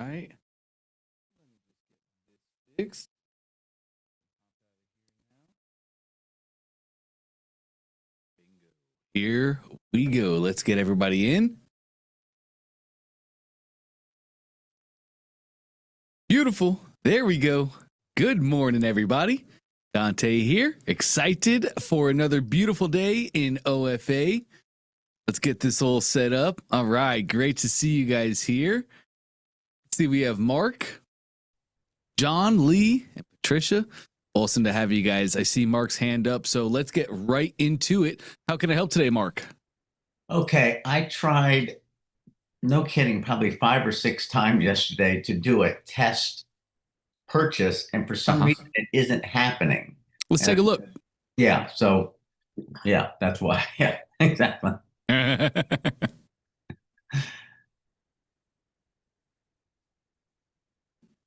right. Fixed. Here we go. Let's get everybody in. Beautiful. There we go. Good morning, everybody. Dante here. Excited for another beautiful day in OFA. Let's get this all set up. All right. Great to see you guys here. Let's see, we have Mark, John, Lee, and Patricia. Awesome to have you guys. I see Mark's hand up, so let's get right into it. How can I help today, Mark? Okay, I tried, no kidding, probably 5 or 6 times yesterday to do a test purchase, and for some reason it isn't happening. Let's take a look. Yeah, so yeah, that's why. Yeah, exactly.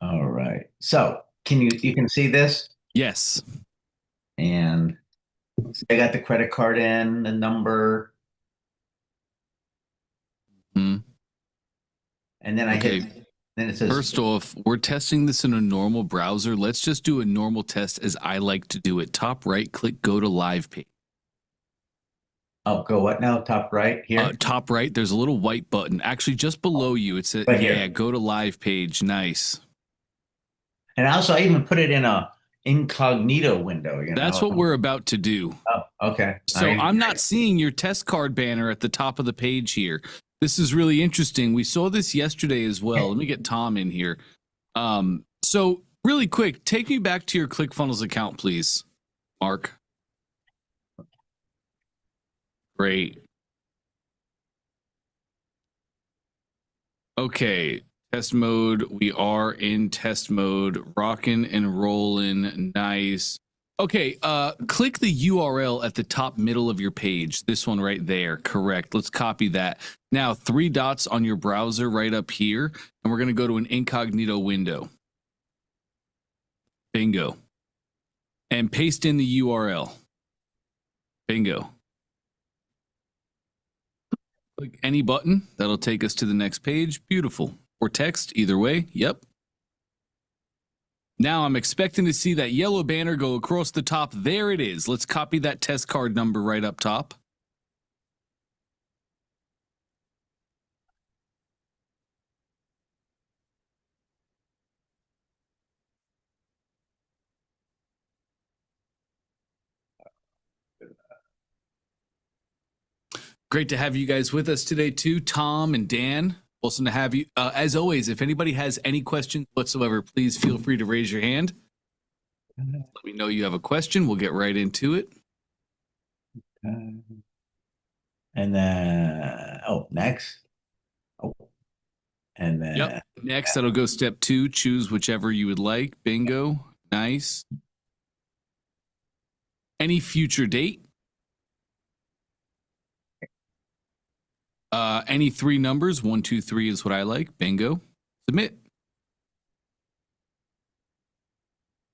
All right. So you can see this? Yes. And I got the credit card in, the number. And then I hit, then it says, first off, we're testing this in a normal browser. Let's just do a normal test as I like to do it. Top right, click go to live page. oh, go what now? Top right here? Top right, there's a little white button. Actually, just below you, it says, right yeah, here. go to live page. Nice. And also, I even put it in a incognito window. That's what we're about to do. Oh, okay. So I'm not seeing your test card banner at the top of the page here. This is really interesting. We saw this yesterday as well. Let me get Tom in here. So really quick, take me back to your ClickFunnels account, please, Mark. Great. Okay, test mode. We are in test mode. Rocking and rolling. Nice. Okay, click the URL at the top middle of your page. This one right there. Correct. Let's copy that. Now, 3 dots on your browser right up here, and we're going to go to an incognito window. Bingo. And paste in the URL. Bingo. Click any button. That'll take us to the next page. Beautiful. Or text, either way. Yep. Now I'm expecting to see that yellow banner go across the top. There it is. Let's copy that test card number right up top. Great to have you guys with us today too, Tom and Dan. Awesome to have you. As always, if anybody has any questions whatsoever, please feel free to raise your hand. Let me know you have a question. We'll get right into it. And then, oh, next. Oh, and then. Yep. Next, that'll go step 2. Choose whichever you would like. Bingo. Nice. Any future date. Any 3 numbers. 1, 2, 3 is what I like. Bingo. Submit.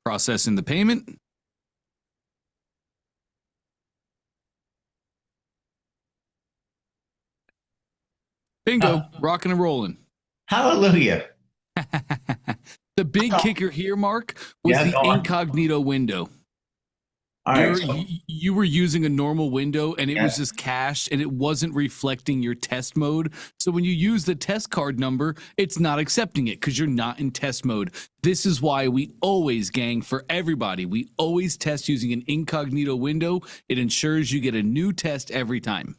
Processing the payment. Bingo. Rocking and rolling. Hallelujah. The big kicker here, Mark, was the incognito window. All right, you were using a normal window and it was just cached and it wasn't reflecting your test mode. So when you use the test card number, it's not accepting it because you're not in test mode. This is why we always, gang, for everybody, we always test using an incognito window. It ensures you get a new test every time.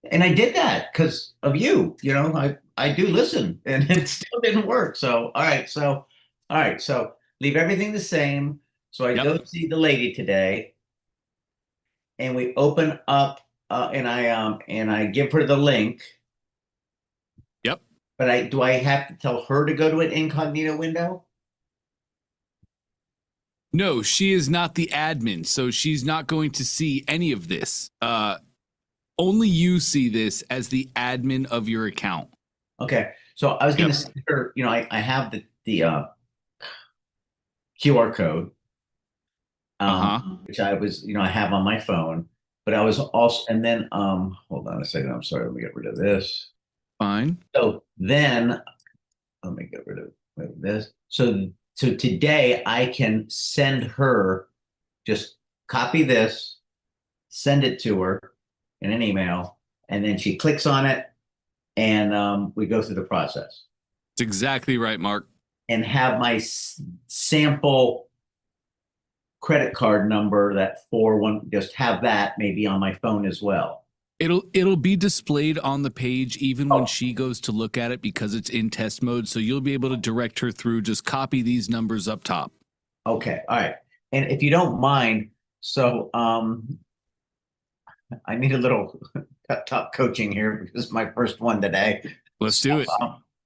And I did that because of you. I do listen, and it still didn't work. So all right, so leave everything the same. So I go see the lady today, and we open up, and I give her the link. Yep. But do I have to tell her to go to an incognito window? No, she is not the admin, so she's not going to see any of this. Only you see this as the admin of your account. Okay, so I was going to say her, I have the QR code. Which I was, I have on my phone, but I was also, and then, hold on a second. I'm sorry. Let me get rid of this. Fine. So then let me get rid of this. So today I can send her, just copy this, send it to her in an email, and then she clicks on it, and we go through the process. It's exactly right, Mark. And have my sample credit card number, that 41, just have that maybe on my phone as well. It'll be displayed on the page even when she goes to look at it because it's in test mode. So you'll be able to direct her through. Just copy these numbers up top. Okay, all right. And if you don't mind, so I need a little top coaching here because this is my first one today. Let's do it.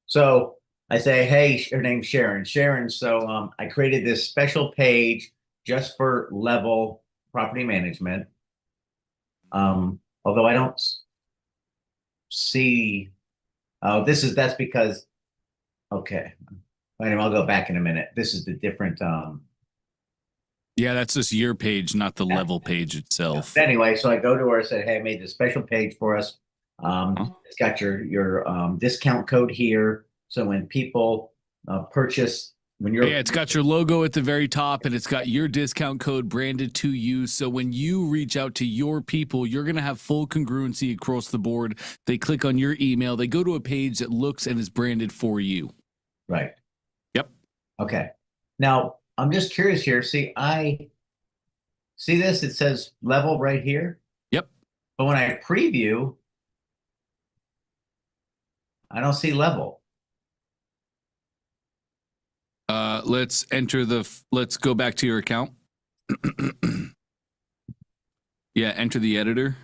So I say, hey, her name's Sharon. Sharon, so I created this special page just for level property management. Although I don't see, that's because, okay. Anyway, I'll go back in a minute. This is the different, yeah, that's just your page, not the level page itself. But anyway, so I go to her and say, hey, I made this special page for us. It's got your discount code here. So when people purchase, yeah, it's got your logo at the very top and it's got your discount code branded to you. So when you reach out to your people, you're going to have full congruency across the board. They click on your email, they go to a page that looks and is branded for you. Right. Yep. Okay. Now I'm just curious here. See, I see this, it says level right here. Yep. But when I preview, I don't see level. Let's go back to your account. Yeah, enter the editor.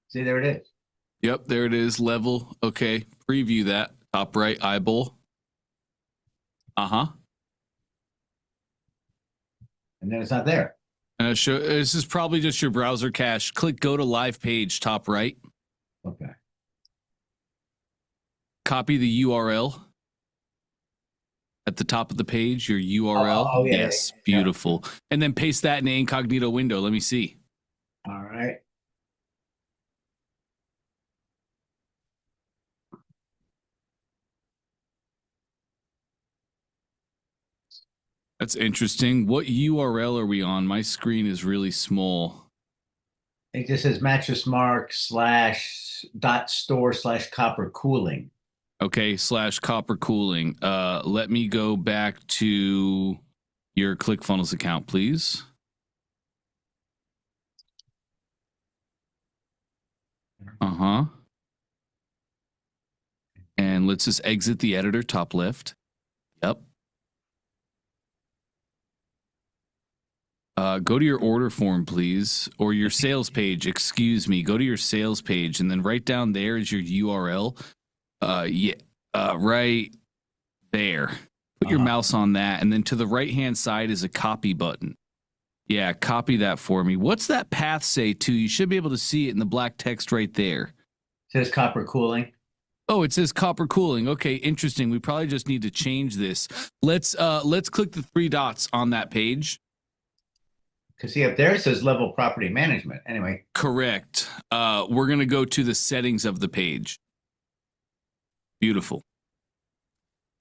See, there it is. Yep, there it is, level. Okay, preview that, top right eyeball. Uh-huh. And then it's not there. This is probably just your browser cache. Click go to live page, top right. Okay. Copy the URL at the top of the page, your URL. Oh, yeah, yes, yeah. beautiful. And then paste that in the incognito window. Let me see. All right. That's interesting. What URL are we on? My screen is really small. It just says mattress mark /.store/copper cooling. Okay, /copper cooling. Let me go back to your ClickFunnels account, please. Uh-huh. And let's just exit the editor, top left. Yep. Go to your order form, please, or your sales page. Excuse me. Go to your sales page, and then right down there is your URL. Right there. Put your mouse on that, and then to the right-hand side is a copy button. Yeah, copy that for me. What's that path say too? You should be able to see it in the black text right there. It says copper cooling. Oh, it says copper cooling. Okay, interesting. We probably just need to change this. Let's click the 3 dots on that page. Because see up there it says level property management. Anyway. Correct. We're going to go to the settings of the page. Beautiful.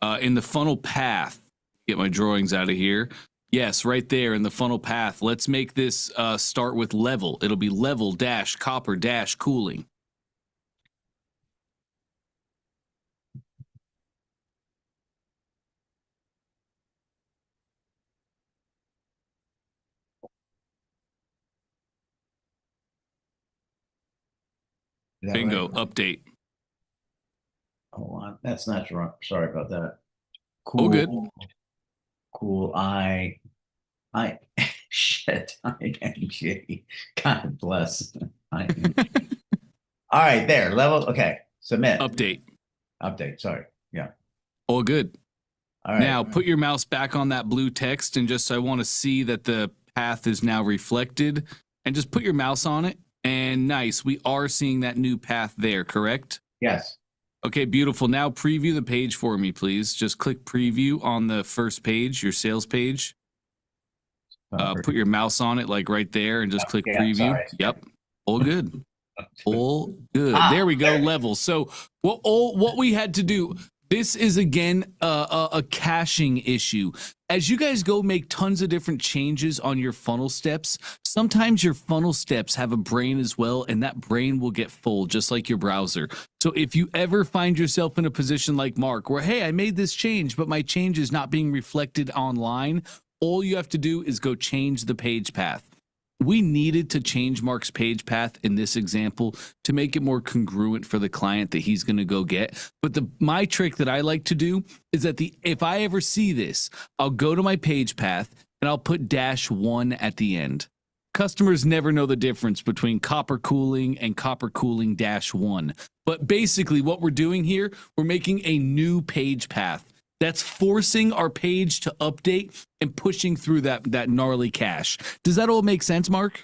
In the funnel path, get my drawings out of here. Yes, right there in the funnel path. Let's make this start with level. It'll be level - copper - cooling. Bingo, right? Update. Hold on. That's not wrong. Sorry about that. Cool. Oh, good. Cool. Shit. ING. God bless. All right, there. Level. Okay. Submit. Update. Update. Sorry. Yeah. All good. All right. Now put your mouse back on that blue text, and just I want to see that the path is now reflected, and just put your mouse on it. And nice. We are seeing that new path there, correct? Yes. Okay, beautiful. Now preview the page for me, please. Just click preview on the first page, your sales page. Put your mouse on it, like right there, and just click preview. Sorry. Yep. All good. All good. Ah, there we go. there. Levels. So what we had to do. This is again a caching issue. As you guys go make tons of different changes on your funnel steps, sometimes your funnel steps have a brain as well, and that brain will get full, just like your browser. So if you ever find yourself in a position like Mark, where, hey, I made this change, but my change is not being reflected online, all you have to do is go change the page path. We needed to change Mark's page path in this example to make it more congruent for the client that he's going to go get. But my trick that I like to do is that if I ever see this, I'll go to my page path and I'll put -1 at the end. Customers never know the difference between copper cooling and copper cooling -1. But basically what we're doing here, we're making a new page path. That's forcing our page to update and pushing through that gnarly cache. Does that all make sense, Mark?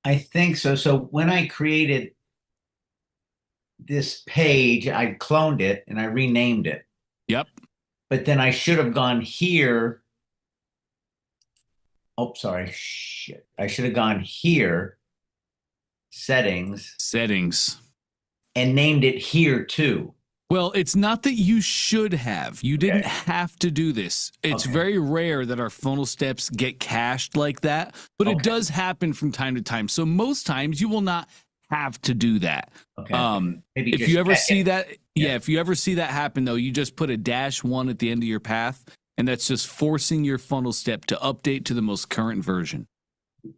I think so. So when I created this page, I cloned it and I renamed it. Yep. But then I should have gone here. Oh, sorry. Shit. I should have gone here, settings, and named it here too. Well, it's not that you should have. You didn't have to do this. It's very rare that our funnel steps get cached like that, but it does happen from time to time. So most times you will not have to do that. Maybe if you ever see that, if you ever see that happen though, you just put a -1 at the end of your path, and that's just forcing your funnel step to update to the most current version.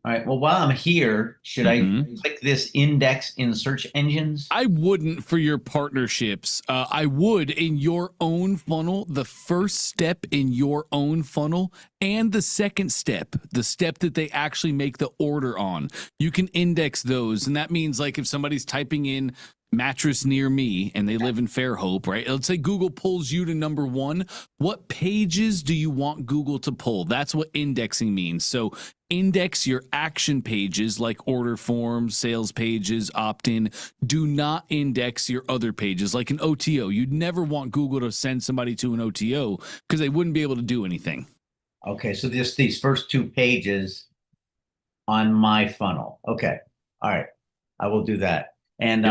All right. Well, while I'm here, should I click this index in search engines? I wouldn't for your partnerships. I would in your own funnel, the first step in your own funnel, and the second step, the step that they actually make the order on. You can index those. And that means, like, if somebody's typing in mattress near me and they live in Fairhope, right? Let's say Google pulls you to #1. What pages do you want Google to pull? That's what indexing means. So index your action pages like order forms, sales pages, opt-in. Do not index your other pages like an OTO. You'd never want Google to send somebody to an OTO because they wouldn't be able to do anything. Okay, so just these first 2 pages on my funnel. Okay, all right, I will do that. And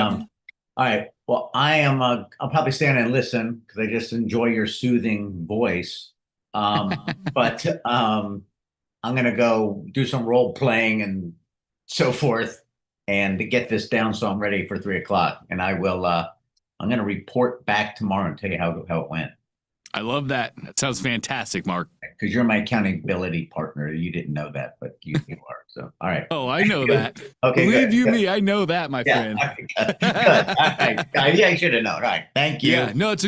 all right, well, I'll probably stand and listen because I just enjoy your soothing voice. But I'm gonna go do some role playing and so forth, and to get this down so I'm ready for 3 o'clock. And I will. I'm gonna report back tomorrow and tell you how it went. I love that. That sounds fantastic, Mark. Because you're my accountability partner. You didn't know that, but you are. So, all right. Oh, I know that. Okay, believe good, you good. me, I know that, my friend. Good. All right. Yeah, I should have known. All right. Thank you. Yeah, no, it's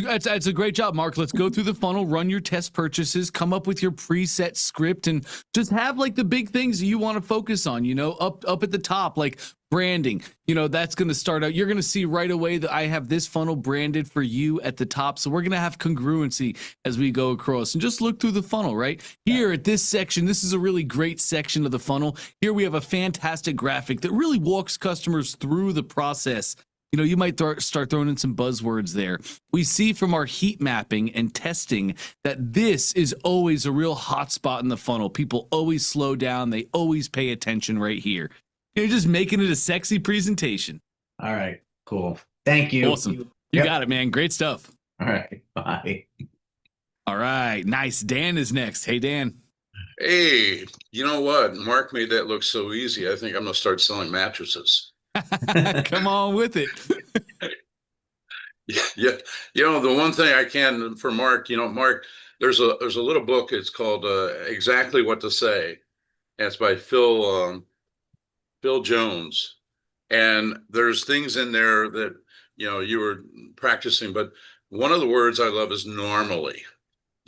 a great job, Mark. Let's go through the funnel, run your test purchases, come up with your preset script, and just have like the big things that you want to focus on, you know, up at the top, like branding. You know, that's going to start out. You're going to see right away that I have this funnel branded for you at the top. So we're going to have congruency as we go across, and just look through the funnel right here at this section. This is a really great section of the funnel. Here we have a fantastic graphic that really walks customers through the process. You know, you might start throwing in some buzzwords there. We see from our heat mapping and testing that this is always a real hot spot in the funnel. People always slow down. They always pay attention right here. You're just making it a sexy presentation. All right, cool. Thank you. Awesome. You got it, man. Great stuff. All right, bye. All right, nice. Dan is next. Hey, Dan. Hey, you know what? Mark made that look so easy. I think I'm going to start selling mattresses. Come on with it. Yeah. You know, the one thing I can for Mark, you know, Mark, there's a little book. It's called Exactly What to Say. And it's by Phil Jones. And there's things in there that, you know, you were practicing, but one of the words I love is normally.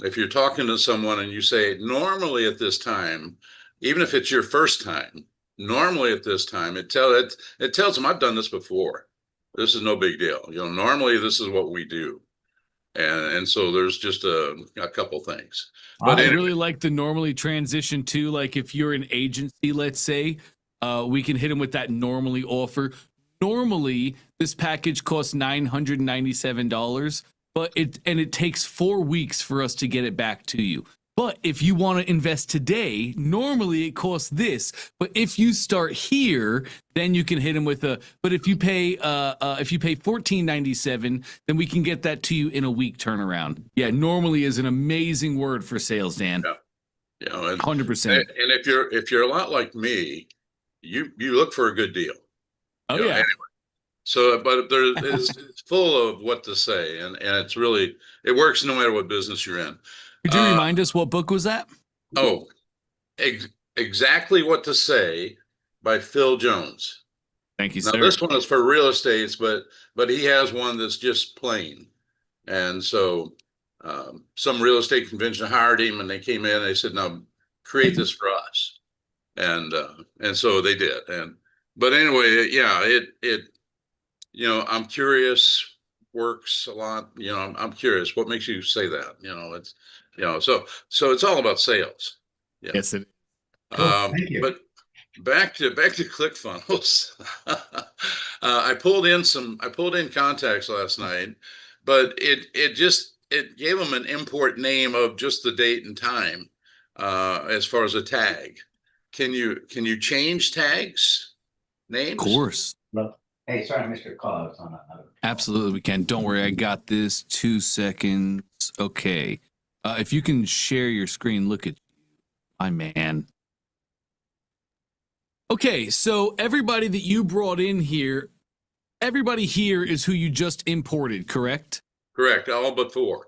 If you're talking to someone and you say normally at this time, even if it's your first time, normally at this time, it tells them I've done this before. This is no big deal. You know, normally this is what we do. And so there's just a couple things. But I really like the normally transition too. Like if you're an agency, let's say, we can hit them with that normally offer. normally this package costs $997, but it takes 4 weeks for us to get it back to you. But if you want to invest today, normally it costs this. But if you start here, then you can hit them with a. But if you pay $14.97, then we can get that to you in a week turnaround. Yeah, normally is an amazing word for sales, Dan. Yeah. You know, 100%. And if you're a lot like me, you look for a good deal. Oh You know, yeah. anyway. So, but it's full of what to say, and it's really, it works no matter what business you're in. Could you remind us what book was that? Oh, Exactly What to Say by Phil Jones. Thank you, Now, sir. this one is for real estates, but he has one that's just plain. And so some real estate convention hired him, and they came in and they said, "Now create this for us." And so they did. But anyway, yeah, it I'm curious works a lot. I'm curious. What makes you say that? It's so it's all about sales. Yeah. Yes, it. Thank you. But back to ClickFunnels. I pulled in contacts last night, but it gave them an import name of just the date and time as far as a tag. Can you change tags names? Of course. Well, hey, sorry, Mr. Call. I was on another. Absolutely, we can. Don't worry, I got this. 2 seconds. Okay. If you can share your screen, look at you, my man. Okay, so everybody that you brought in here, everybody here is who you just imported, correct? Correct. All but 4.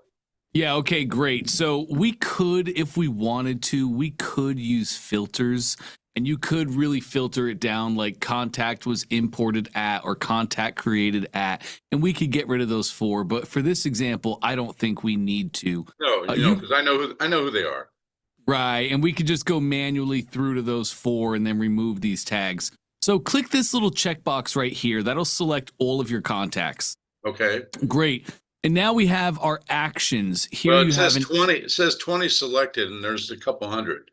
Yeah, okay, great. So we could, if we wanted to, we could use filters, and you could really filter it down like contact was imported at or contact created at, and we could get rid of those 4. But for this example, I don't think we need to. No, because I know who they are. Right, and we could just go manually through to those 4 and then remove these tags. So click this little checkbox right here. That'll select all of your contacts. Okay. Great. And now we have our actions. Here Well, you have 20. It says 20 selected, and there's a couple hundred.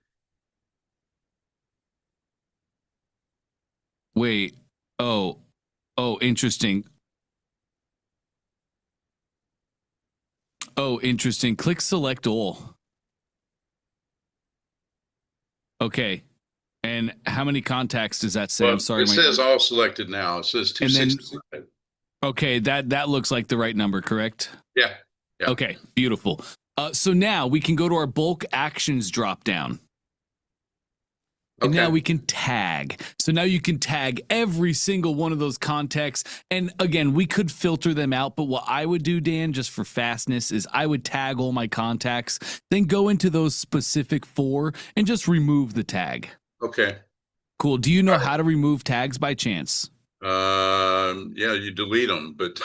Wait. Oh, interesting. Oh, interesting. Click select all. Okay. And how many contacts does that say? Well, I'm sorry. it says all selected now. It says 265. Okay, that looks like the right number, correct? Yeah. Yeah. Okay, beautiful. So now we can go to our bulk actions drop down. And Okay. now we can tag. So now you can tag every single one of those contacts. And again, we could filter them out. But what I would do, Dan, just for fastness, is I would tag all my contacts, then go into those specific 4 and just remove the tag. Okay. Cool. Do you know how to remove tags by chance? Yeah, you delete them, but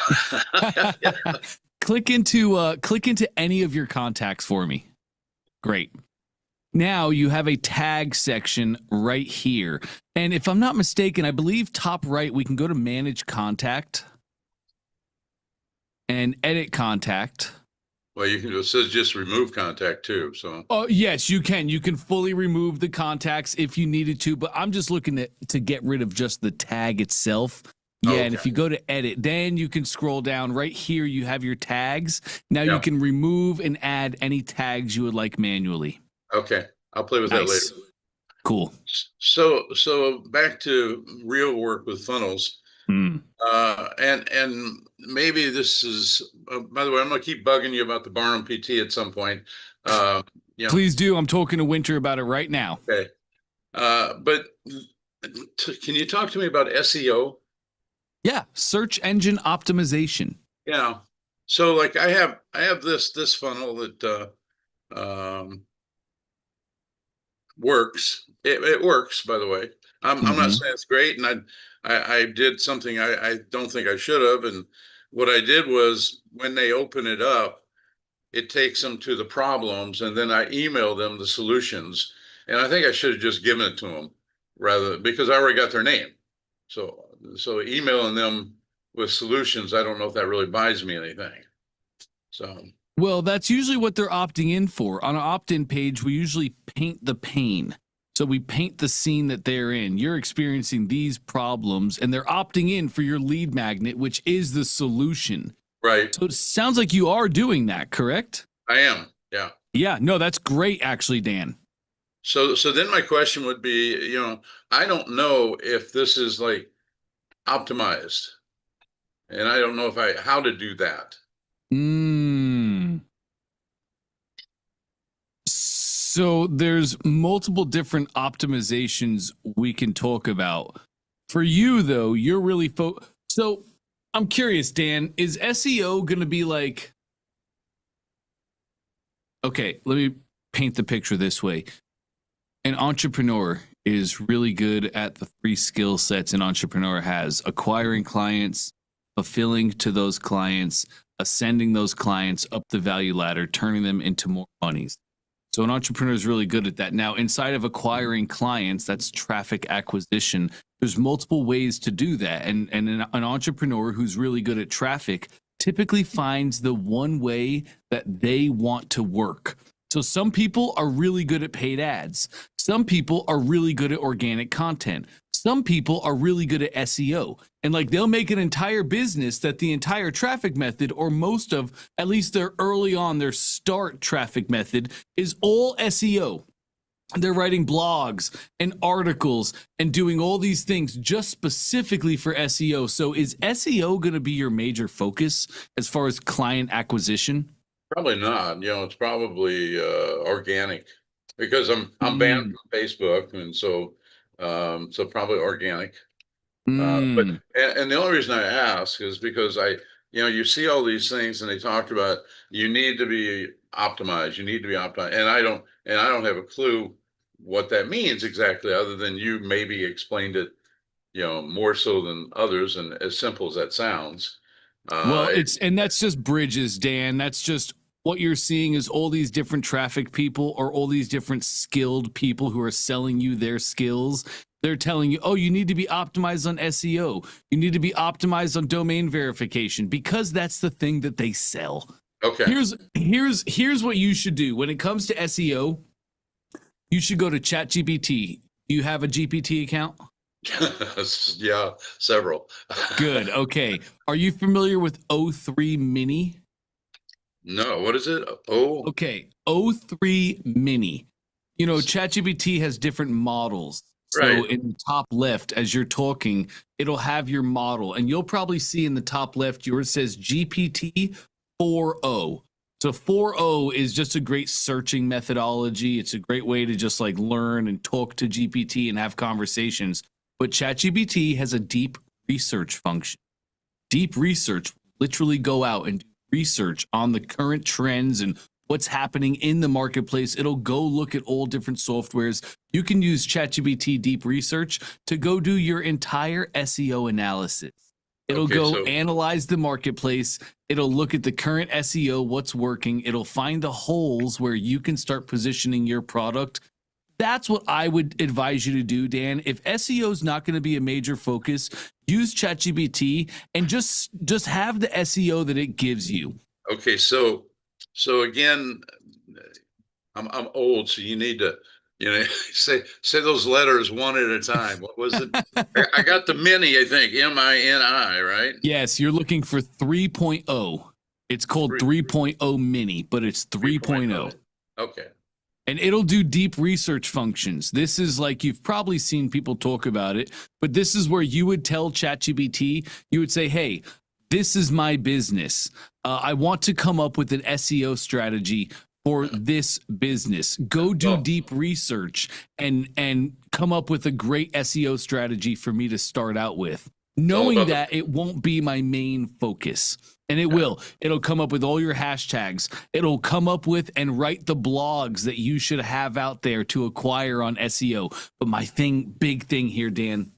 Click into any of your contacts for me. Great. Now you have a tag section right here. And if I'm not mistaken, I believe top right, we can go to manage contact and edit contact. well, it says just remove contact too. So Oh, yes, you can. You can fully remove the contacts if you needed to, but I'm just looking to get rid of just the tag itself. Yeah, and if you go to edit, then you can scroll down right here. You have your tags. Now you can remove and add any tags you would like manually. okay, I'll play with that later. Cool. So back to real work with funnels. And maybe this is, by the way, I'm going to keep bugging you about the Barnum PT at some point. Please do. I'm talking to Winter about it right now. Okay. But can you talk to me about SEO? Yeah. Search engine optimization. Yeah. So like I have this funnel that works. It works, by the way. I'm not saying it's great, and I did something I don't think I should have. And what I did was when they open it up, it takes them to the problems, and then I email them the solutions. And I think I should have just given it to them because I already got their name. So emailing them with solutions, I don't know if that really buys me anything. So. Well, that's usually what they're opting in for. On an opt-in page, we usually paint the pain. So we paint the scene that they're in. You're experiencing these problems and they're opting in for your lead magnet, which is the solution. Right. So it sounds like you are doing that, correct? I am. Yeah. Yeah, no, that's great, actually, Dan. So then my question would be, I don't know if this is like optimized, and I don't know how to do that. So there's multiple different optimizations we can talk about. For you, though, you're really so I'm curious, Dan, is SEO going to be like, okay, let me paint the picture this way. An entrepreneur is really good at the 3 skill sets an entrepreneur has: acquiring clients, fulfilling to those clients, ascending those clients up the value ladder, turning them into more monies. So an entrepreneur is really good at that. Now, inside of acquiring clients, that's traffic acquisition. There's multiple ways to do that. And an entrepreneur who's really good at traffic typically finds the one way that they want to work. So some people are really good at paid ads. Some people are really good at organic content. Some people are really good at SEO, and like they'll make an entire business that the entire traffic method, or most of, at least their early on, their start traffic method, is all SEO. They're writing blogs and articles and doing all these things just specifically for SEO. So is SEO going to be your major focus as far as client acquisition? Probably not. It's probably organic, because I'm banned from Facebook, and so probably organic. But the only reason I ask is because you see all these things, and they talked about you need to be optimized. You need to be optimized, and I don't have a clue what that means exactly, other than you maybe explained it, more so than others, and as simple as that sounds. Well, that's just bridges, Dan. That's just what you're seeing is all these different traffic people, or all these different skilled people who are selling you their skills. They're telling you, oh, you need to be optimized on SEO. You need to be optimized on domain verification, because that's the thing that they sell. Okay. Here's what you should do when it comes to SEO. You should go to ChatGPT. Do you have a GPT account? Yeah, several. Good. Okay. Are you familiar with O3 Mini? No, what is it? Oh, okay. O3 Mini. ChatGPT has different models. So right. In the top left, as you're talking, it'll have your model, and you'll probably see in the top left, yours says GPT 4.0. So 4.0 is just a great searching methodology. It's a great way to just like learn and talk to GPT and have conversations. But ChatGPT has a deep research function. Deep research will literally go out and do research on the current trends and what's happening in the marketplace. It'll go look at all different softwares. You can use ChatGPT Deep Research to go do your entire SEO analysis. It'll analyze the marketplace. It'll look at the current SEO, what's working. It'll find the holes where you can start positioning your product. That's what I would advise you to do, Dan. If SEO is not going to be a major focus, use ChatGPT and just have the SEO that it gives you. Okay, so again, I'm old, so you need to say those letters one at a time. What was it? I got the mini, I think, MINI, right? Yes, you're looking for 3.0. It's called 3.0 Mini, but it's 3.0. Okay. And it'll do deep research functions. This is like, you've probably seen people talk about it, but this is where you would tell ChatGPT, you would say, hey, this is my business. I want to come up with an SEO strategy for this business. Go do deep research and come up with a great SEO strategy for me to start out with, knowing that it won't be my main focus. And it will. It'll come up with all your hashtags. It'll come up with and write the blogs that you should have out there to acquire on SEO. But my big thing here, Dan,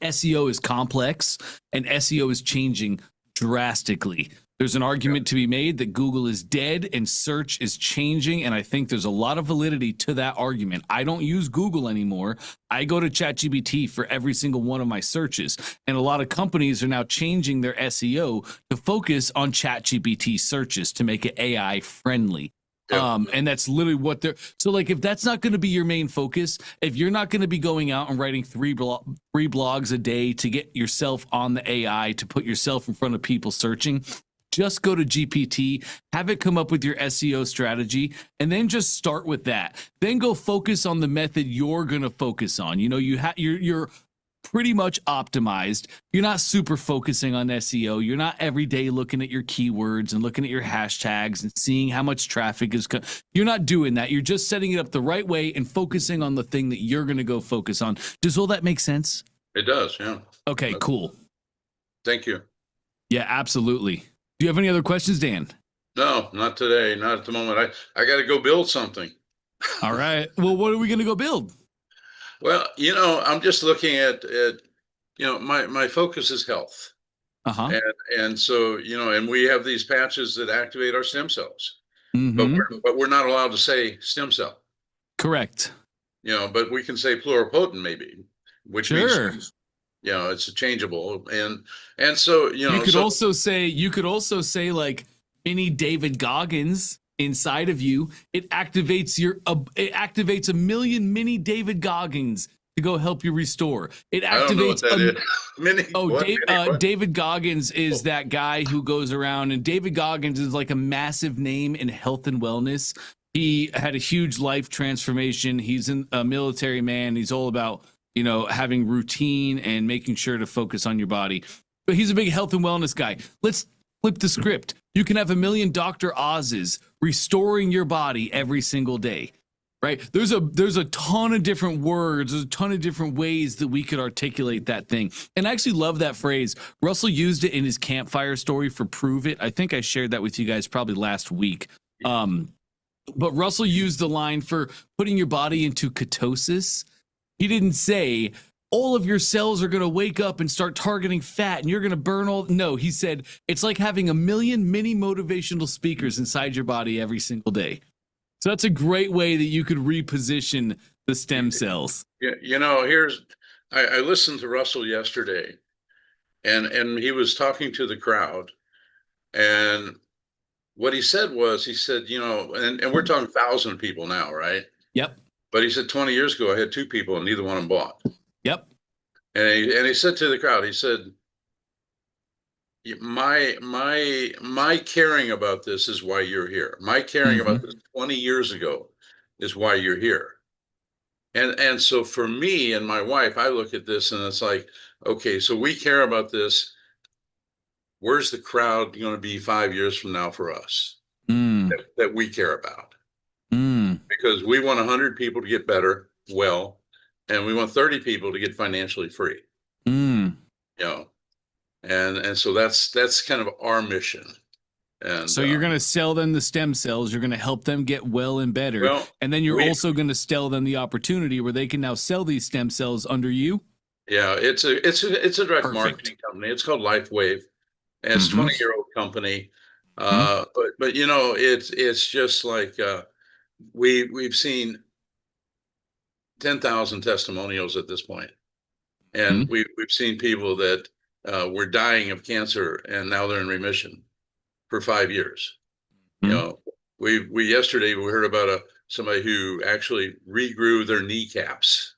SEO is complex and SEO is changing drastically. There's an argument to be made that Google is dead and search is changing, and I think there's a lot of validity to that argument. I don't use Google anymore. I go to ChatGPT for every single one of my searches, and a lot of companies are now changing their SEO to focus on ChatGPT searches to make it AI friendly. Yeah. And that's literally what they're so like. If that's not going to be your main focus, if you're not going to be going out and writing three blogs a day to get yourself on the AI, to put yourself in front of people searching, just go to GPT, have it come up with your SEO strategy, and then just start with that. Then go focus on the method you're going to focus on. You know, you're pretty much optimized. You're not super focusing on SEO. You're not every day looking at your keywords and looking at your hashtags and seeing how much traffic is you're not doing that. You're just setting it up the right way and focusing on the thing that you're going to go focus on. Does all that make sense? It does. Yeah. Okay, cool. Thank you. Yeah, absolutely. Do you have any other questions, Dan? No, not today. Not at the moment. I got to go build something. All right. Well, what are we going to go build? Well, I'm just looking at my focus is health. Uh-huh. And so, and we have these patches that activate our stem cells, Mm-hmm. but we're not allowed to say stem cell, Correct. but we can say pluripotent maybe, which Sure. means, it's changeable. And so, you could also say like mini David Goggins inside of you. It activates a million mini David Goggins to go help you restore. It activates. I don't know what that is. Mini, what? David Goggins is that guy who goes around, and David Goggins is like a massive name in health and wellness. He had a huge life transformation. He's a military man. He's all about, having routine and making sure to focus on your body. But he's a big health and wellness guy. Let's flip the script. You can have a million Dr. Oz's restoring your body every single day, right? There's a ton of different words. There's a ton of different ways that we could articulate that thing. And I actually love that phrase. Russell used it in his campfire story for Prove It. I think I shared that with you guys probably last week. But Russell used the line for putting your body into ketosis. He didn't say all of your cells are going to wake up and start targeting fat and you're going to burn all. No, he said it's like having a million mini motivational speakers inside your body every single day. So that's a great way that you could reposition the stem cells. Yeah, I listened to Russell yesterday, and he was talking to the crowd, and what he said, and we're talking 1,000 people now, right? Yep. But he said 20 years ago I had 2 people and neither one of them bought. Yep. And he said to the crowd, he said, my caring about this is why you're here. My caring about this 20 years ago is why you're here. And so for me and my wife, I look at this and it's like, okay, so we care about this. Where's the crowd going to be 5 years from now for us that we care about? Because we want 100 people to get better, and we want 30 people to get financially free. And so that's kind of our mission. And so you're going to sell them the stem cells. You're going to help them get well and better. And then you're also going to sell them the opportunity where they can now sell these stem cells under you. Yeah, it's a direct marketing company. It's called LifeWave, and it's a 20-year-old company. But it's just like we've seen 10,000 testimonials at this point, and we've seen people that were dying of cancer and now they're in remission for 5 years. We yesterday we heard about somebody who actually regrew their kneecaps.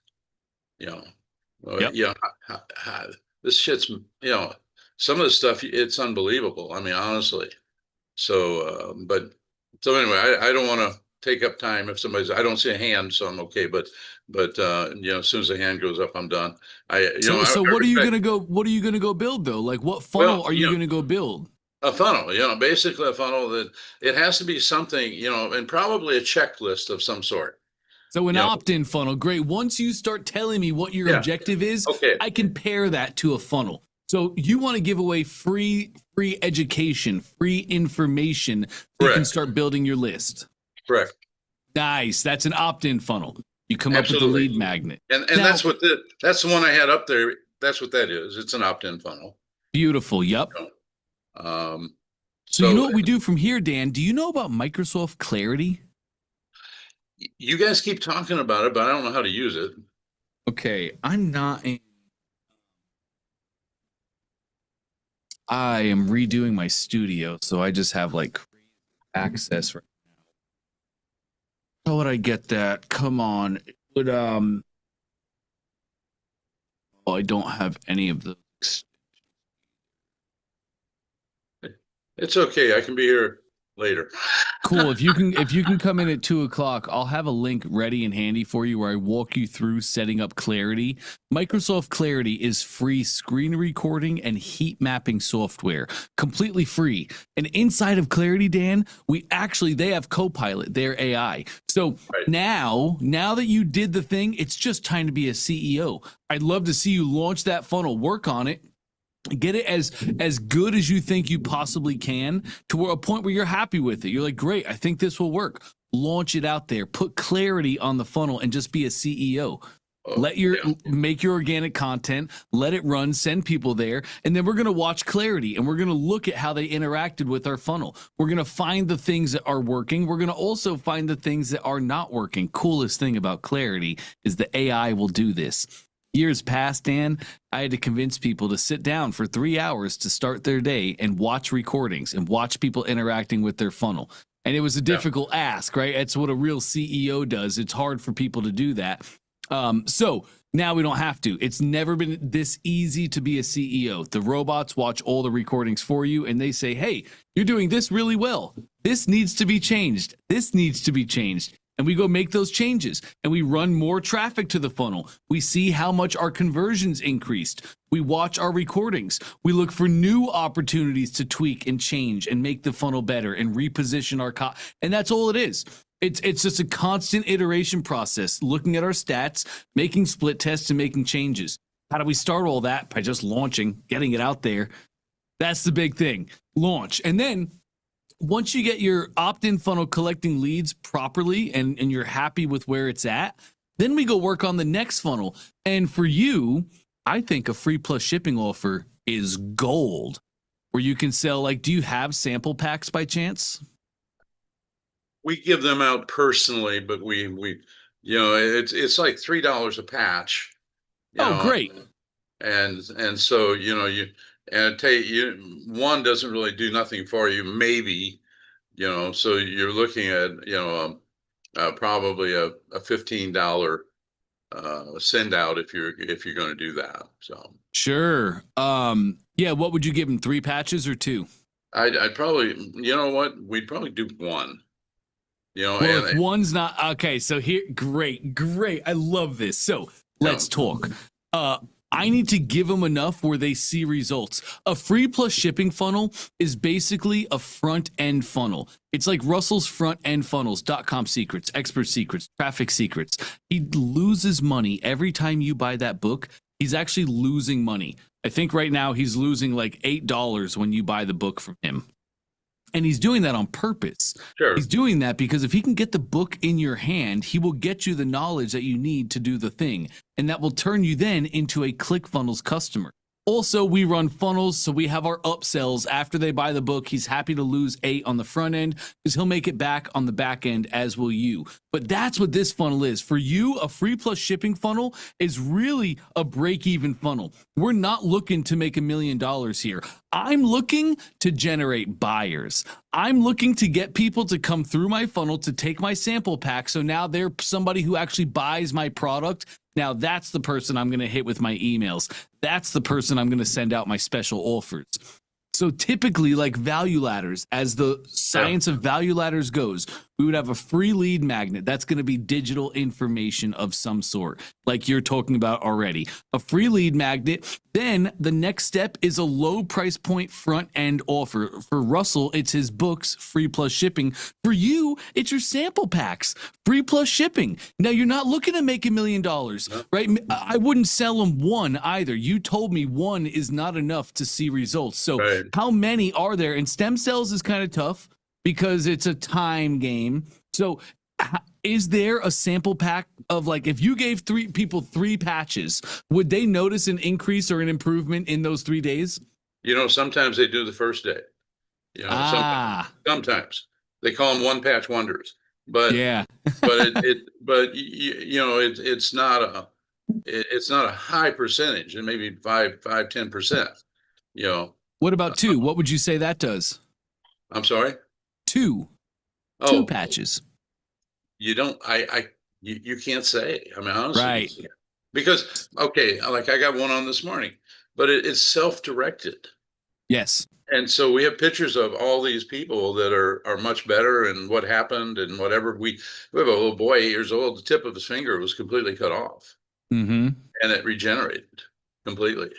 This shit's some of the stuff, it's unbelievable. I mean, honestly. So anyway, I don't want to take up time if I don't see a hand, so I'm okay. But as soon as the hand goes up, I'm done. So what are you going to go build though? Like what funnel are you going to go build? A funnel, basically a funnel that it has to be something, and probably a checklist of some sort. So an opt-in funnel. Great. Once you start telling me what your objective is, I can pair that to a funnel. So you want to give away free education, free information so you can start building your list. Correct. Nice. That's an opt-in funnel. You come up with a lead magnet. And now, that's the one I had up there. That's what that is. It's an opt-in funnel. Beautiful. Yep. So you know what we do from here, Dan? Do you know about Microsoft Clarity? You guys keep talking about it, but I don't know how to use it. Okay. I am redoing my studio, so I just have like access right now. How would I get that? Come on. It would, oh, I don't have any of those. It's okay. I can be here later. Cool. If you can come in at 2:00, I'll have a link ready and handy for you where I walk you through setting up Clarity. Microsoft Clarity is free screen recording and heat mapping software, completely free. And inside of Clarity, Dan, they have Copilot, their AI. So Right. now that you did the thing, it's just time to be a CEO. I'd love to see you launch that funnel, work on it. Get it as good as you think you possibly can to a point where you're happy with it. You're like, great, I think this will work. Launch it out there. Put clarity on the funnel and just be a CEO. Make your organic content, let it run, send people there, and then we're going to watch Clarity and we're going to look at how they interacted with our funnel. We're going to find the things that are working. We're going to also find the things that are not working. Coolest thing about Clarity is the AI will do this. Years past, Dan, I had to convince people to sit down for 3 hours to start their day and watch recordings and watch people interacting with their funnel. And it was a difficult ask, right? It's what a real CEO does. It's hard for people to do that. So now we don't have to. It's never been this easy to be a CEO. The robots watch all the recordings for you and they say, hey, you're doing this really well. This needs to be changed. This needs to be changed. And we go make those changes and we run more traffic to the funnel. We see how much our conversions increased. We watch our recordings. We look for new opportunities to tweak and change and make the funnel better and reposition our and that's all it is. It's just a constant iteration process, looking at our stats, making split tests and making changes. How do we start all that? By just launching, getting it out there. That's the big thing. Launch. And then once you get your opt-in funnel collecting leads properly and you're happy with where it's at, then we go work on the next funnel. And for you, I think a free plus shipping offer is gold, where you can sell, like, do you have sample packs by chance? We give them out personally, but we it's like $3 a patch. Great. And so one doesn't really do nothing for you, maybe, so you're looking at probably a $15 send out if you're going to do that. So sure. What would you give them, 3 patches or 2? I'd probably, we'd probably do 1. Well, if one's not okay, so here, great. I love this. So let's talk. I need to give them enough where they see results. A free plus shipping funnel is basically a front end funnel. It's like Russell's front end funnels.com secrets, expert secrets, traffic secrets. He loses money every time you buy that book. He's actually losing money. I think right now he's losing like $8 when you buy the book from him. And he's doing that on purpose. Sure. He's doing that because if he can get the book in your hand, he will get you the knowledge that you need to do the thing. And that will turn you then into a ClickFunnels customer. Also, we run funnels, so we have our upsells. After they buy the book, he's happy to lose 8 on the front end because he'll make it back on the back end, as will you. But that's what this funnel is. For you, a free plus shipping funnel is really a break-even funnel. We're not looking to make $1 million here. I'm looking to generate buyers. I'm looking to get people to come through my funnel to take my sample pack. So now they're somebody who actually buys my product. Now that's the person I'm going to hit with my emails. That's the person I'm going to send out my special offers. So typically, like value ladders, as the science of value ladders goes, we would have a free lead magnet. That's going to be digital information of some sort, like you're talking about already. A free lead magnet. Then the next step is a low price point front end offer. For Russell, it's his books, free plus shipping. For you, it's your sample packs, free plus shipping. Now, you're not looking to make $1 million, right? I wouldn't sell them 1 either. You told me 1 is not enough to see results. So how many are there? And stem cells is kind of tough because it's a time game. So is there a sample pack of, like, if you gave 3 people 3 patches, would they notice an increase or an improvement in those 3 days? Sometimes they do the first day. Sometimes they call them one patch wonders. But it's not a high percentage, and maybe 5-10%. What about 2? What would you say that does? I'm sorry? 2 patches. you don't, you can't say. I mean, honestly, Right. you can't. Because, okay, like I got one on this morning, but it's self-directed. Yes. And so we have pictures of all these people that are much better and what happened and whatever. We have a little boy, 8 years old, the tip of his finger was completely cut off Mm-hmm. and it regenerated completely.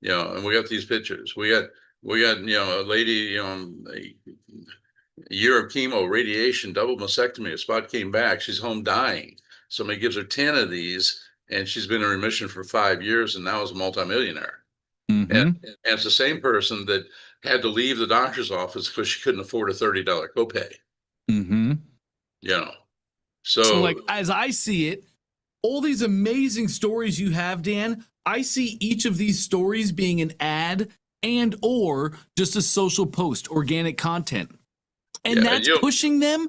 You know, and we got these pictures. We got, you know, a lady, you know, a year of chemo, radiation, double mastectomy, a spot came back. She's home dying. Somebody gives her 10 of these and she's been in remission for 5 years and now is a multimillionaire. Mm-hmm. And it's the same person that had to leave the doctor's office because she couldn't afford a $30 copay. Mm-hmm. You know, So like, as I see it, all these amazing stories you have, Dan, I see each of these stories being an ad and or just a social post, organic content. And that's pushing them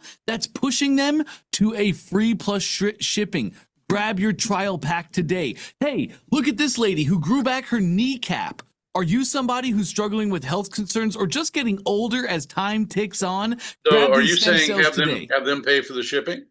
to a free plus shipping. Grab your trial pack today. Hey, look at this lady who grew back her kneecap. Are you somebody who's struggling with health concerns or just getting older as time ticks on? So are you saying have them pay for the shipping?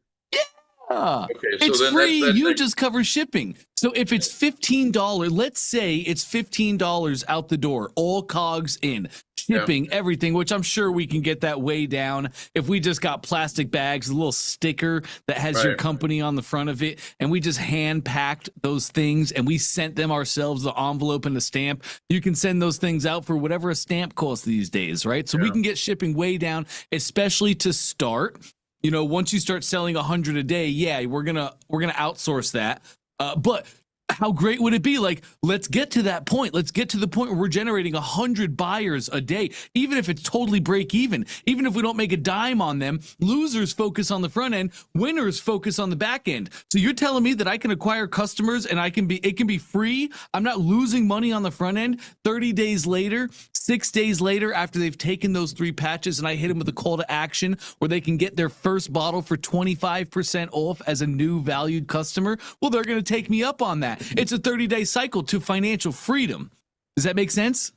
Okay, so it's then free. You just cover shipping. So if it's $15, let's say it's $15 out the door, all cogs in, shipping, everything, which I'm sure we can get that way down if we just got plastic bags, a little sticker that has your company on the front of it, and we just hand packed those things and we sent them ourselves, the envelope and the stamp. You can send those things out for whatever a stamp costs these days, right? So we can get shipping way down, especially to start. You know, once you start selling 100 a day, yeah, we're gonna outsource that. But how great would it be? Like, let's get to that point. Let's get to the point where we're generating 100 buyers a day, even if it's totally break even, even if we don't make a dime on them. Losers focus on the front end, winners focus on the back end. So you're telling me that I can acquire customers and it can be free. I'm not losing money on the front end. 30 days later, 6 days later, after they've taken those 3 patches and I hit them with a call to action where they can get their first bottle for 25% off as a new valued customer. Well, they're going to take me up on that. It's a 30-day cycle to financial freedom. Does that make sense?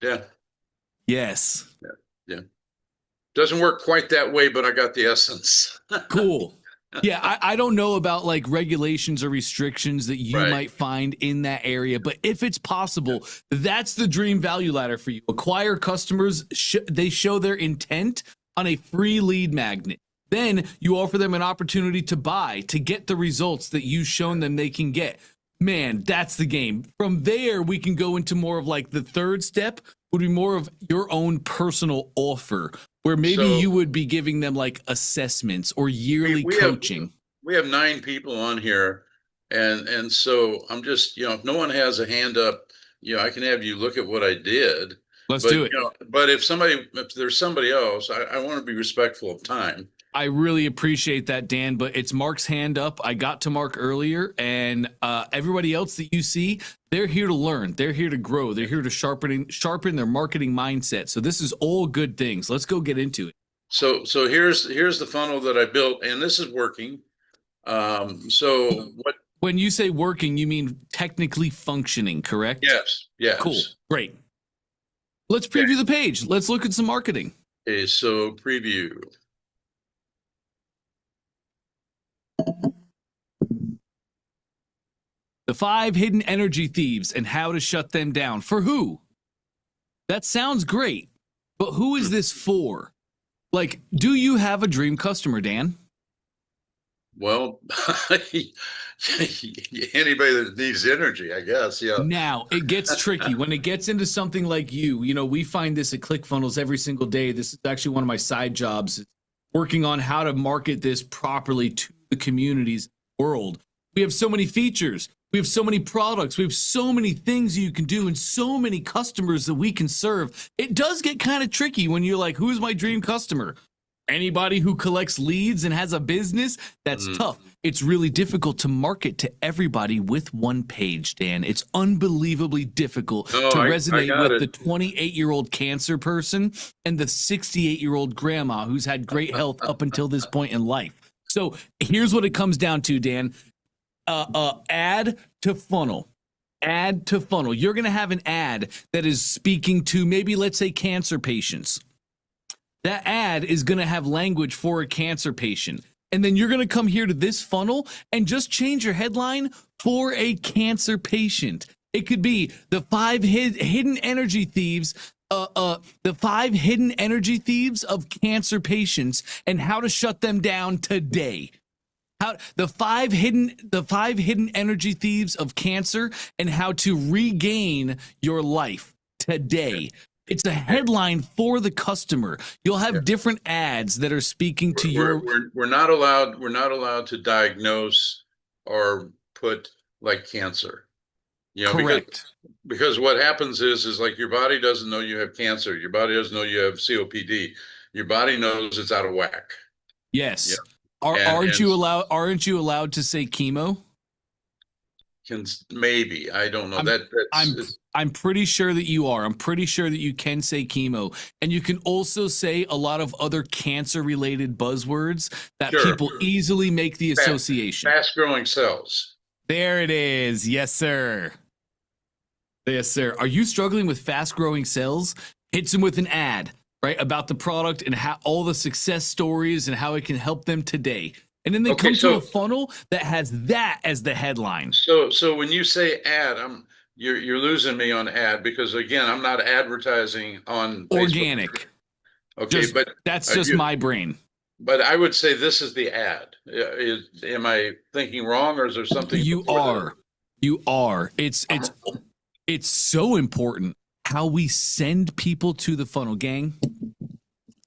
Yeah. Yes. Yeah. Doesn't work quite that way, but I got the essence. Cool. Yeah, I don't know about like regulations or restrictions that you might find in that area, but if it's possible, that's the dream value ladder for you. Acquire customers, they show their intent on a free lead magnet. Then you offer them an opportunity to buy, to get the results that you've shown them they can get. Man, that's the game. From there, we can go into more of like the third step would be more of your own personal offer, where maybe you would be giving them like assessments or yearly coaching. We have 9 people on here. And so I'm just, you know, if no one has a hand up, you know, I can have you look at what I did. Let's do it. You know, but if there's somebody else, I want to be respectful of time. I really appreciate that, Dan, but it's Mark's hand up. I got to Mark earlier, and everybody else that you see, they're here to learn. They're here to grow. They're here to sharpen their marketing mindset. So this is all good things. Let's go get into it. So here's the funnel that I built, and this is working. When you say working, you mean technically functioning, correct? Yes. Cool. Great. Let's preview the page. Let's look at some marketing. Okay, so preview. The 5 hidden energy thieves and how to shut them down. For who? That sounds great, but who is this for? Like, do you have a dream customer, Dan? Well, anybody that needs energy, I guess. Yeah. Now it gets tricky when it gets into something like you know, we find this at ClickFunnels every single day. This is actually one of my side jobs, working on how to market this properly to the community's world. We have so many features. We have so many products. We have so many things you can do and so many customers that we can serve. It does get kind of tricky when you're like, who's my dream customer? Anybody who collects leads and has a business? That's tough. It's really difficult to market to everybody with one page, Dan. It's unbelievably difficult to resonate with the 28-year-old cancer person and the 68-year-old grandma who's had great health up until this point in life. So here's what it comes down to, Dan. Ad to funnel. Ad to funnel. You're going to have an ad that is speaking to maybe, let's say, cancer patients. That ad is going to have language for a cancer patient. And then you're going to come here to this funnel and just change your headline for a cancer patient. It could be the 5 hidden energy thieves, the 5 hidden energy thieves of cancer patients and how to shut them down today. The five hidden energy thieves of cancer and how to regain your life today. It's a headline for the customer. You'll have different ads that are speaking to your. We're not allowed to diagnose or put like cancer. Correct. Because what happens is like your body doesn't know you have cancer. Your body doesn't know you have COPD. Your body knows it's out of whack. Yes. Yeah. Aren't you allowed to say chemo? Maybe, I don't know. I'm pretty sure that you are. I'm pretty sure that you can say chemo, and you can also say a lot of other cancer-related buzzwords that people easily make the association. Fast-growing cells. There it is. Yes, sir. Yes, sir. Are you struggling with fast-growing cells? Hits them with an ad, right, about the product and how all the success stories and how it can help them today. And then they come to a funnel that has that as the headline. So when you say ad, you're losing me on ad, because again, I'm not advertising on organic. Facebook. Okay, but that's just my brain. But I would say this is the ad. Am I thinking wrong, or is there something? You are. It's so important how we send people to the funnel, gang.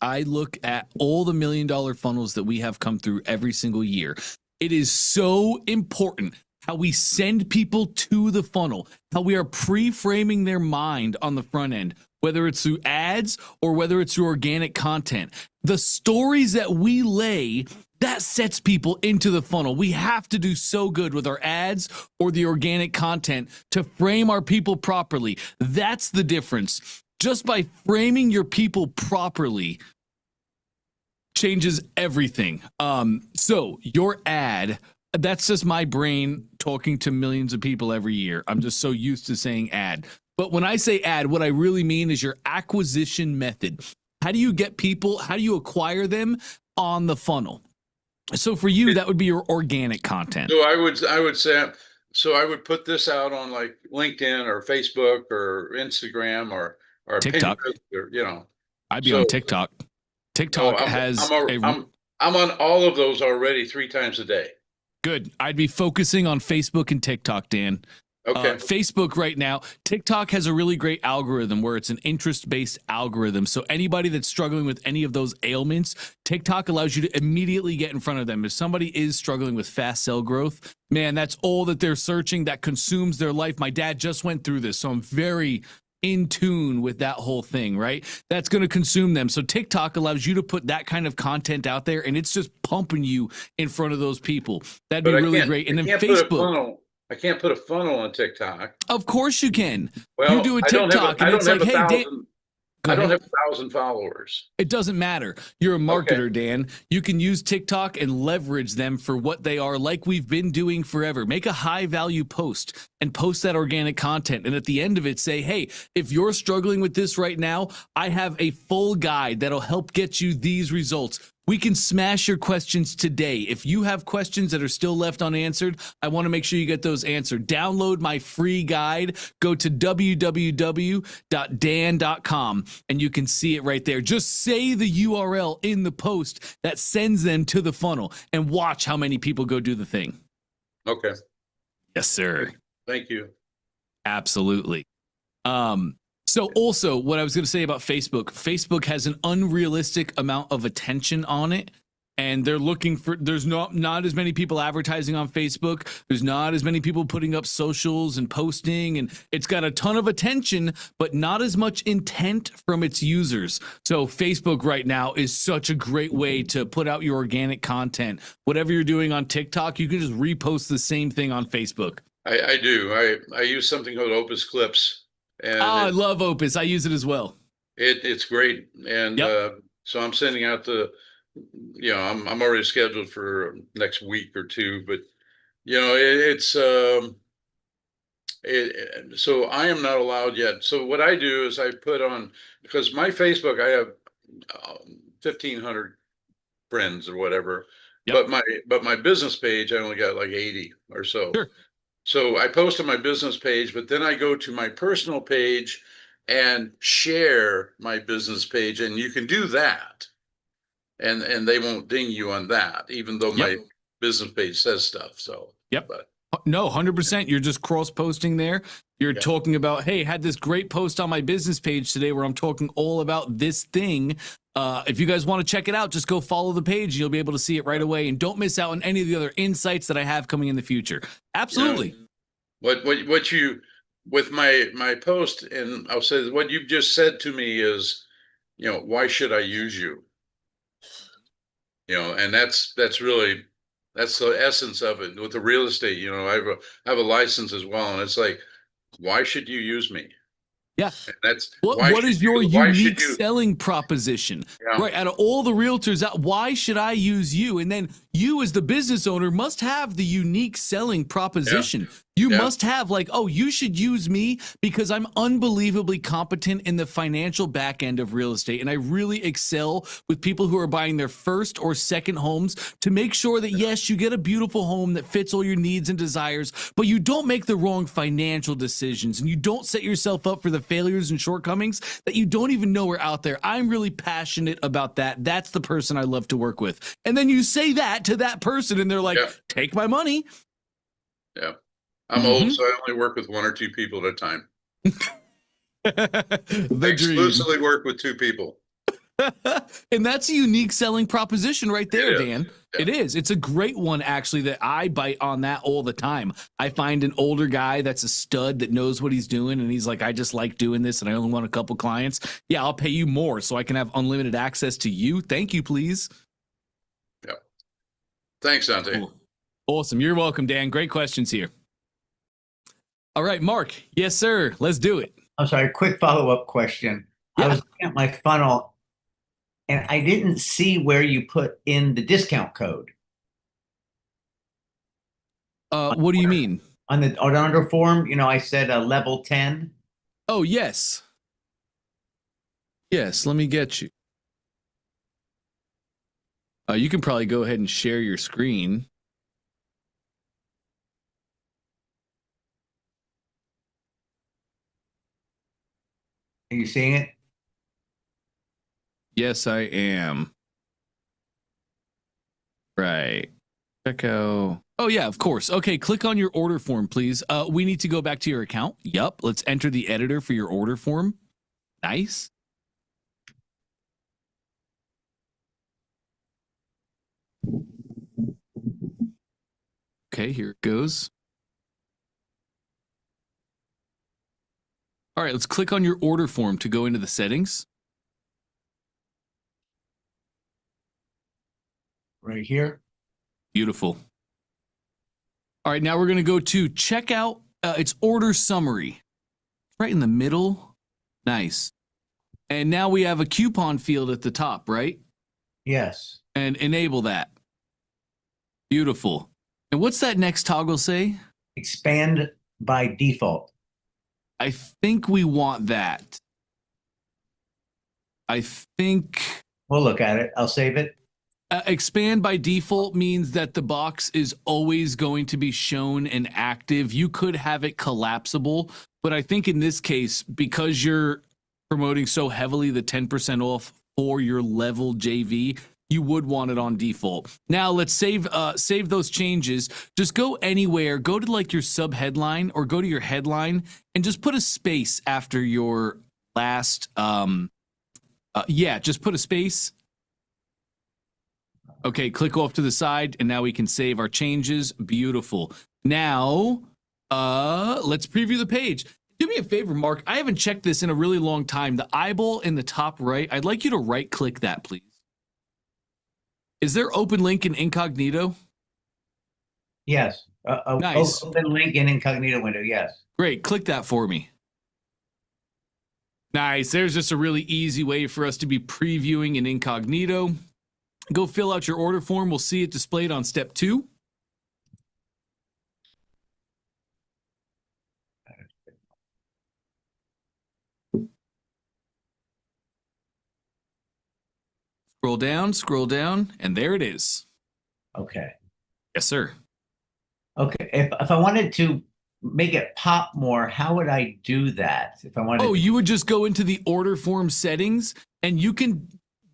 I look at all the $1 million funnels that we have come through every single year. It is so important how we send people to the funnel, how we are pre-framing their mind on the front end, whether it's through ads or whether it's through organic content. The stories that we lay, that sets people into the funnel. We have to do so good with our ads or the organic content to frame our people properly. That's the difference. Just by framing your people properly changes everything. So your ad, that's just my brain talking to millions of people every year. I'm just so used to saying ad. But when I say ad, what I really mean is your acquisition method. How do you get people? How do you acquire them on the funnel? So for you, that would be your organic content. So I would say, so I would put this out on like LinkedIn or Facebook or Instagram or TikTok. Or, I'd be on TikTok. TikTok I'm on all of those already 3 times a day. Good. I'd be focusing on Facebook and TikTok, Dan. Okay. Facebook right now, TikTok has a really great algorithm where it's an interest-based algorithm. So anybody that's struggling with any of those ailments, TikTok allows you to immediately get in front of them. If somebody is struggling with fast cell growth, man, that's all that they're searching. That consumes their life. My dad just went through this, so I'm very in tune with that whole thing, right? That's going to consume them. So TikTok allows you to put that kind of content out there, and it's just pumping you in front of those people. That'd be really great. And then Facebook. I can't put a funnel on TikTok. Of course you can. Well, you do a TikTok and it's like, hey, Dan. I don't have 1,000 followers. It doesn't matter. You're a marketer, Dan. You can use TikTok and leverage them for what they are, like we've been doing forever. Make a high value post and post that organic content. And at the end of it, say, hey, if you're struggling with this right now, I have a full guide that'll help get you these results. We can smash your questions today. If you have questions that are still left unanswered, I want to make sure you get those answered. Download my free guide. Go to www.dan.com and you can see it right there. Just say the URL in the post that sends them to the funnel and watch how many people go do the thing. Okay. Yes, sir. Thank you. Absolutely. So also what I was going to say about Facebook has an unrealistic amount of attention on it. And they're looking for, there's not as many people advertising on Facebook. There's not as many people putting up socials and posting, and it's got a ton of attention, but not as much intent from its users. So Facebook right now is such a great way to put out your organic content. Whatever you're doing on TikTok, you can just repost the same thing on Facebook. I do. I use something called Opus Clips. And I love Opus. I use it as well. It's great. And so I'm sending out I'm already scheduled for next week or two, but so I am not allowed yet. So what I do is I put on, because my Facebook, I have 1,500 friends or whatever. Yep. But my business page, I only got like 80 or so. Sure. So I post on my business page, but then I go to my personal page and share my business page, and you can do that. And they won't ding you on that, even though my business page says stuff. So Yep. but No, 100%. You're just cross posting there. You're talking about, hey, had this great post on my business page today where I'm talking all about this thing. If you guys want to check it out, just go follow the page. You'll be able to see it right away, and don't miss out on any of the other insights that I have coming in the future. Absolutely. What you with my post, and I'll say that what you've just said to me is, why should I use you? And that's really that's the essence of it with the real estate. I have a license as well, and it's like, why should you use me? Yeah. And that's what is your unique selling proposition? Yeah. Right. Out of all the realtors out, why should I use you? And then you as the business owner must have the unique selling proposition. You must have like, oh, you should use me because I'm unbelievably competent in the financial back end of real estate. And I really excel with people who are buying their first or second homes to make sure that, yes, you get a beautiful home that fits all your needs and desires, but you don't make the wrong financial decisions and you don't set yourself up for the failures and shortcomings that you don't even know are out there. I'm really passionate about that. That's the person I love to work with. And then you say that to that person and they're like, take my money. Yeah. I'm old, so I only work with one or two people at a time. I exclusively work with two people. And that's a unique selling proposition right there, Dan. Yeah. It is. It's a great one, actually, that I bite on that all the time. I find an older guy that's a stud that knows what he's doing, and he's like, I just like doing this, and I only want a couple clients. Yeah, I'll pay you more so I can have unlimited access to you. Thank you, please. Yeah. Thanks, Dante. Cool. Awesome. You're welcome, Dan. Great questions here. All right, Mark. Yes, sir. Let's do it. I'm sorry, quick follow-up question. I was looking at my funnel and I didn't see where you put in the discount code. What do you mean? On the order form, I said level 10. Oh, yes. Yes, let me get you. You can probably go ahead and share your screen. Are you seeing it? Yes, I am. Right. Check out. Oh, yeah, of course. Okay, click on your order form, please. We need to go back to your account. Yup. Let's enter the editor for your order form. Nice. Okay, here it goes. All right, let's click on your order form to go into the settings. Right here. Beautiful. All right, now we're going to go to checkout. It's order summary. Right in the middle. Nice. And now we have a coupon field at the top, right? Yes. And enable that. Beautiful. And what's that next toggle say? Expand by default. I think we want that. I think we'll look at it. I'll save it. Expand by default means that the box is always going to be shown and active. You could have it collapsible, but I think in this case, because you're promoting so heavily the 10% off for your level JV, you would want it on default. Now let's save those changes. Just go anywhere, go to like your sub headline or go to your headline and just put a space after your last, just put a space. Okay, click off to the side and now we can save our changes. Beautiful. Now, let's preview the page. Do me a favor, Mark. I haven't checked this in a really long time. The eyeball in the top right, I'd like you to right click that, please. Is there open link in incognito? Yes. Nice. Open link in incognito window, yes. Great. Click that for me. Nice. There's just a really easy way for us to be previewing in incognito. Go fill out your order form. We'll see it displayed on step 2. Scroll down, and there it is. Okay. Yes, sir. Okay. If I wanted to make it pop more, how would I do that? If I wanted Oh, to, you would just go into the order form settings and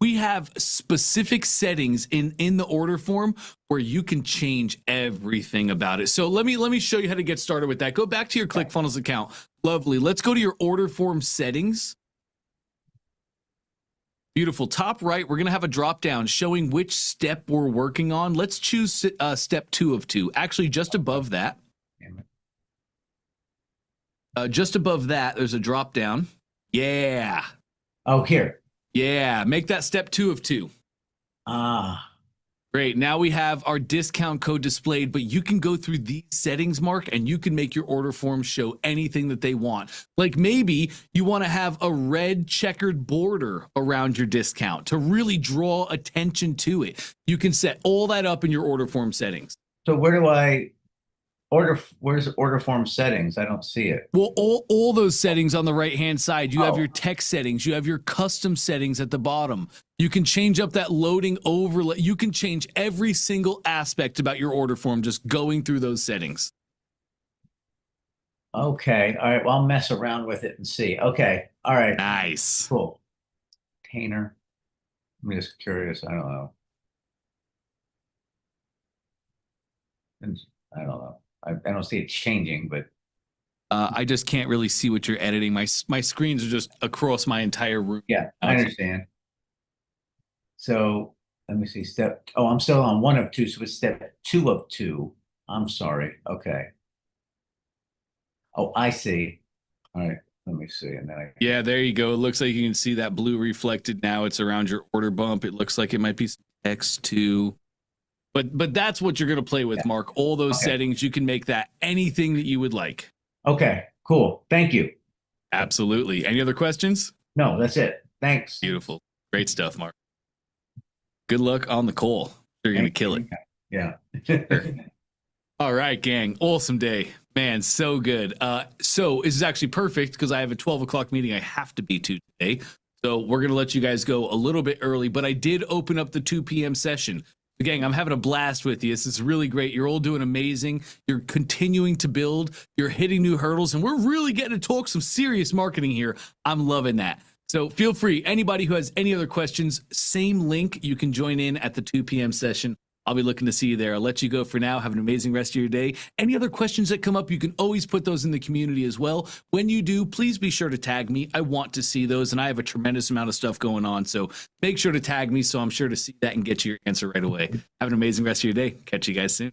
we have specific settings in the order form where you can change everything about it. So let me show you how to get started with that. Go back to your ClickFunnels account. Lovely. Let's go to your order form settings. Beautiful. Top right, we're going to have a drop down showing which step we're working on. Let's choose step 2 of 2. Actually, just above that. Just above that, there's a drop down. Yeah. oh, here. Yeah. Make that step 2 of 2. Ah, Great. Now we have our discount code displayed, but you can go through these settings, Mark, and you can make your order form show anything that they want. Like maybe you want to have a red checkered border around your discount to really draw attention to it. You can set all that up in your order form settings. so where do I order? Where's order form settings? I don't see it. Well, all those settings on the right-hand side, you have Oh. your text settings, you have your custom settings at the bottom. You can change up that loading overlay. You can change every single aspect about your order form just going through those settings. Okay. All right. Well, I'll mess around with it and see. Okay. All right. Nice. Cool. Container. I'm just curious. I don't know. I don't know. I don't see it changing, but I just can't really see what you're editing. My screens are just across my entire room. yeah, I understand. So let me see. I'm still on 1 of 2, so it's step 2 of 2. I'm sorry. Okay. Oh, I see. All right. Let me see. And then Yeah, there you go. It looks like you can see that blue reflected now. It's around your order bump. It looks like it might be text too. But that's what you're going to play with, Yeah. Mark. All those Okay. settings, you can make that anything that you would like. Okay, cool. Thank you. Absolutely. Any other questions? No, that's it. Thanks. Beautiful. Great stuff, Mark. Good luck on the call. You're going to kill it. Yeah. All right, gang. Awesome day. Man, so good. So this is actually perfect because I have a 12 o'clock meeting I have to be to today. So we're going to let you guys go a little bit early, but I did open up the 2 p.m. session. Gang, I'm having a blast with you. This is really great. You're all doing amazing. You're continuing to build. You're hitting new hurdles, and we're really getting to talk some serious marketing here. I'm loving that. So feel free. Anybody who has any other questions, same link. You can join in at the 2 p.m. session. I'll be looking to see you there. I'll let you go for now. Have an amazing rest of your day. Any other questions that come up, you can always put those in the community as well. When you do, please be sure to tag me. I want to see those, and I have a tremendous amount of stuff going on. So make sure to tag me so I'm sure to see that and get you your answer right away. Have an amazing rest of your day. Catch you guys soon.